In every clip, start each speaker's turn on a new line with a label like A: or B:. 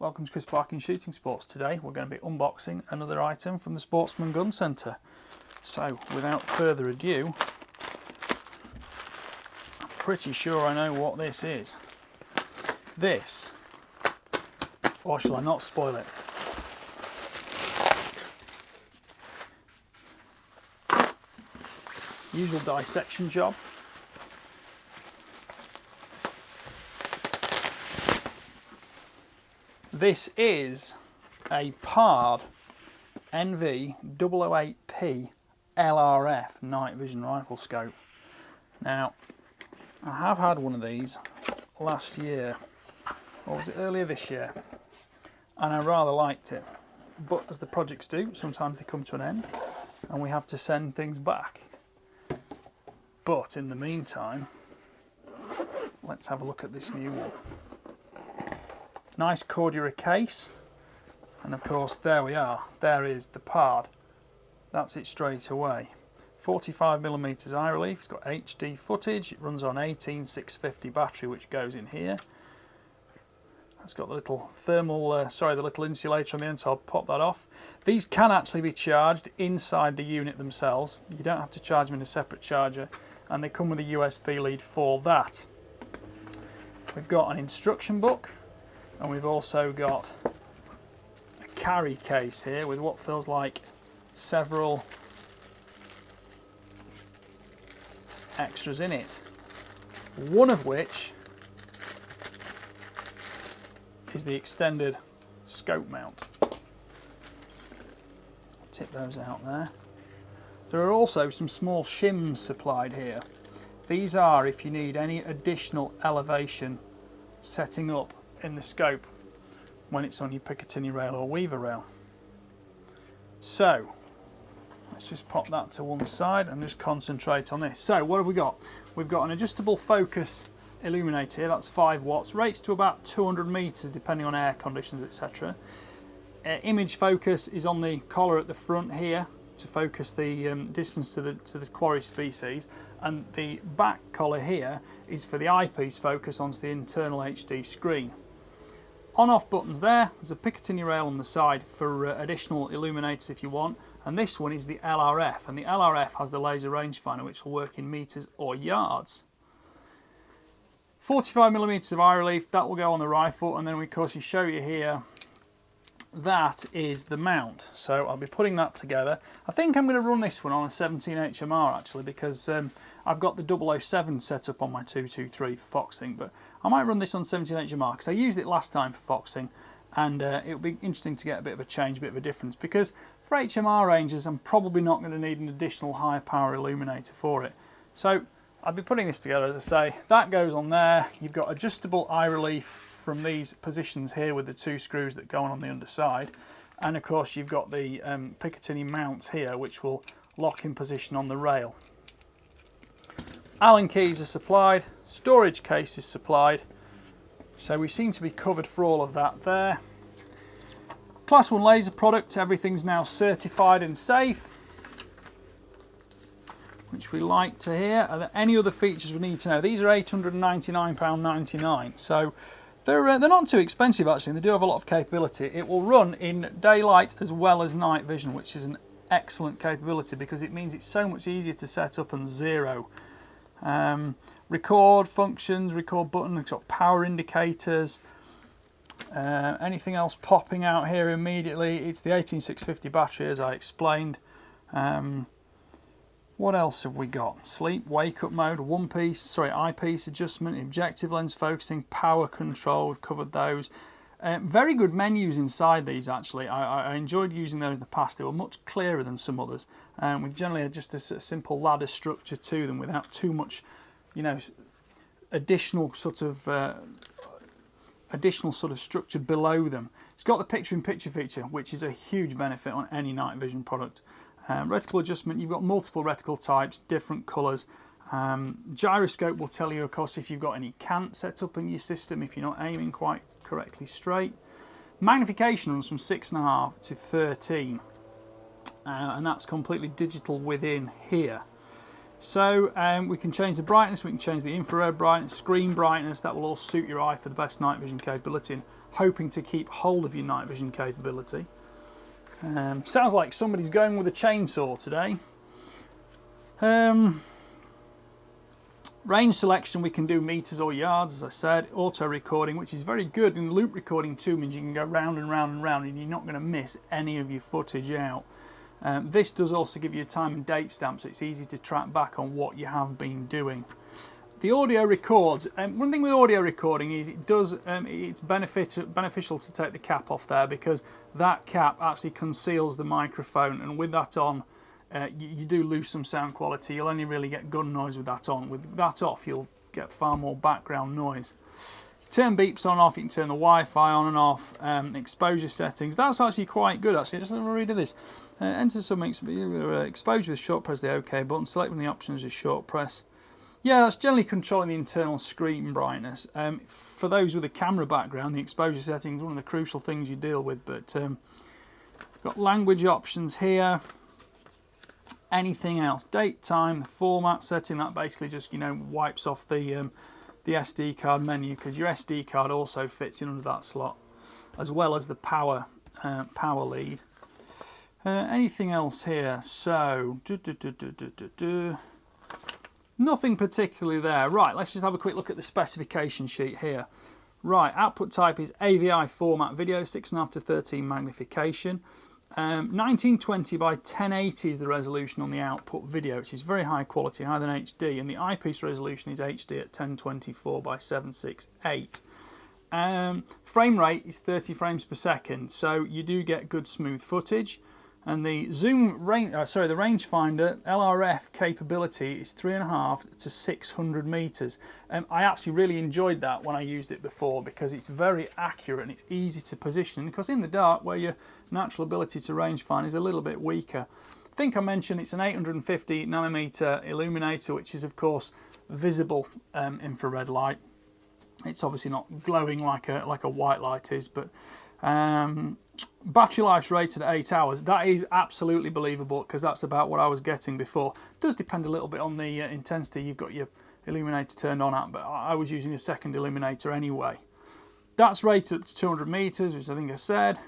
A: Welcome to Chris Parkin Shooting Sports. Today we're going to be unboxing another item from the Sportsman Gun Centre. So without further ado, I'm pretty sure I know what this is. This, or shall I not spoil it? Usual dissection job. This is a PARD NV008P LRF night vision rifle scope. Now, I have had one of these last year, or was it earlier this year, and I rather liked it. But as the projects do, sometimes they come to an end and we have to send things back. But in the meantime, let's have a look at this new one. Nice Cordura case, and of course there we are, there is the PARD. That's it straight away. 45mm eye relief, it's got HD footage, it runs on 18650 battery which goes in here. It's got the little thermal, the little insulator on the end, so I'll pop that off. These can actually be charged inside the unit themselves. You don't have to charge them in a separate charger, and they come with a USB lead for that. We've got an instruction book, and we've also got a carry case here with what feels like several extras in it. One of which is the extended scope mount. Tip those out there. There are also some small shims supplied here. These are if you need any additional elevation setting up in the scope when it's on your Picatinny rail or Weaver rail. So let's just pop that to one side and just concentrate on this. So what have we got? We've got an adjustable focus illuminator here, that's 5 watts, rates to about 200 meters depending on air conditions, etc. Image focus is on the collar at the front here to focus the distance to the quarry species, and the back collar here is for the eyepiece focus onto the internal HD screen. On-off buttons there, there's a Picatinny rail on the side for additional illuminators if you want, and this one is the LRF, and the LRF has the laser rangefinder which will work in meters or yards. 45mm of eye relief, that will go on the rifle, and then of course we show you here, that is the mount. So I'll be putting that together. I think I'm going to run this one on a 17 HMR actually, because I've got the 007 set up on my 223 for foxing, but I might run this on 17 HMR because I used it last time for foxing, and it'll be interesting to get a bit of a change, a bit of a difference, because for HMR ranges I'm probably not going to need an additional higher power illuminator for it. So I'll be putting this together, as I say. That goes on there. You've got adjustable eye relief from these positions here with the 2 screws that go on the underside, and of course you've got the Picatinny mounts here which will lock in position on the rail. Allen keys are supplied, storage case is supplied, so we seem to be covered for all of that there. Class 1 laser product, everything's now certified and safe, which we like to hear. Are there any other features we need to know? These are £899.99, so they're not too expensive actually. They do have a lot of capability. It will run in daylight as well as night vision, which is an excellent capability because it means it's so much easier to set up and zero. Record functions, record button, it's got power indicators. Anything else popping out here immediately? It's the 18650 battery, as I explained. What else have we got? Sleep, wake up mode, eyepiece adjustment, objective lens focusing, power control, we've covered those. Very good menus inside these actually. I enjoyed using those in the past. They were much clearer than some others. With generally just a simple ladder structure to them without too much, additional sort of structure below them. It's got the picture-in-picture feature, which is a huge benefit on any night vision product. Reticle adjustment, you've got multiple reticle types, different colours. Gyroscope will tell you, of course, if you've got any cant set up in your system, if you're not aiming quite correctly straight. Magnification runs from 6.5 to 13, and that's completely digital within here. So we can change the brightness, we can change the infrared brightness, screen brightness. That will all suit your eye for the best night vision capability, and hoping to keep hold of your night vision capability. Sounds like somebody's going with a chainsaw today. Range selection, we can do meters or yards, as I said. Auto recording, which is very good, and loop recording too means you can go round and round and round and you're not going to miss any of your footage out. This does also give you a time and date stamp, so it's easy to track back on what you have been doing. The audio records. One thing with audio recording is it's beneficial to take the cap off there, because that cap actually conceals the microphone, and with that on, you do lose some sound quality. You'll only really get gun noise with that on. With that off, you'll get far more background noise. Turn beeps on and off. You can turn the Wi-Fi on and off. Exposure settings. That's actually quite good. Actually, just have a read of this. Enter some exposure with short press the OK button. Select one of the options with short press. Yeah, that's generally controlling the internal screen brightness. For those with a camera background, the exposure settings is one of the crucial things you deal with. But got language options here. Anything else? Date, time, the format setting. That basically just wipes off the SD card menu, because your SD card also fits in under that slot, as well as the power lead. Anything else here? So nothing particularly there. Right, let's just have a quick look at the specification sheet here. Right, output type is AVI format video, 6.5 to 13 magnification. 1920 by 1080 is the resolution on the output video, which is very high quality, higher than HD, and the eyepiece resolution is HD at 1024 by 768. Frame rate is 30 frames per second, so you do get good smooth footage. And the the rangefinder LRF capability is 3.5 to 600 meters. I actually really enjoyed that when I used it before, because it's very accurate and it's easy to position, because in the dark, where your natural ability to rangefind is a little bit weaker. I think I mentioned it's an 850 nanometer illuminator, which is of course visible infrared light. It's obviously not glowing like a white light is, but battery life's rated at 8 hours. That is absolutely believable, because that's about what I was getting before. It does depend a little bit on the intensity you've got your illuminator turned on at, but I was using a second illuminator anyway. That's rated up to 200 meters, which I think I said.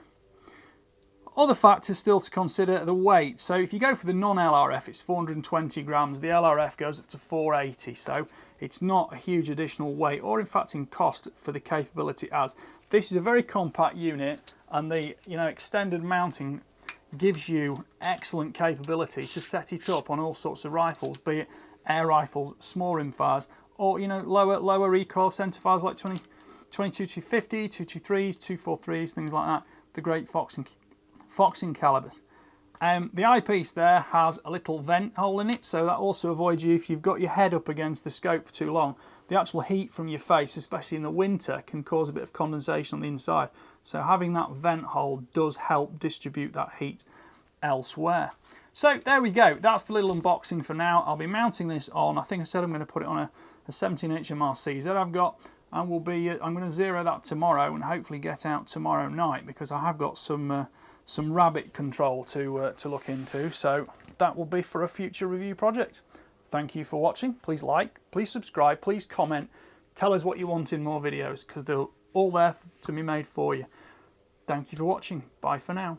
A: Other factors still to consider: the weight. So if you go for the non-LRF, it's 420 grams. The LRF goes up to 480, so it's not a huge additional weight, or in fact in cost, for the capability it has. This is a very compact unit, and the extended mounting gives you excellent capability to set it up on all sorts of rifles, be it air rifles, small rimfires, or lower recoil centre fires like 22-250, 223s, 243s, things like that. The great Foxing calibers. The eyepiece there has a little vent hole in it, so that also avoids you, if you've got your head up against the scope for too long, the actual heat from your face, especially in the winter, can cause a bit of condensation on the inside. So having that vent hole does help distribute that heat elsewhere. So there we go. That's the little unboxing for now. I'll be mounting this on, I think I said I'm going to put it on a 17-inch MRC that I've got, and I'm going to zero that tomorrow and hopefully get out tomorrow night, because I have got some rabbit control to look into, so that will be for a future review project. Thank you for watching. Please like, please subscribe, please comment, tell us what you want in more videos, because they're all there to be made for you. Thank you for watching. Bye for now.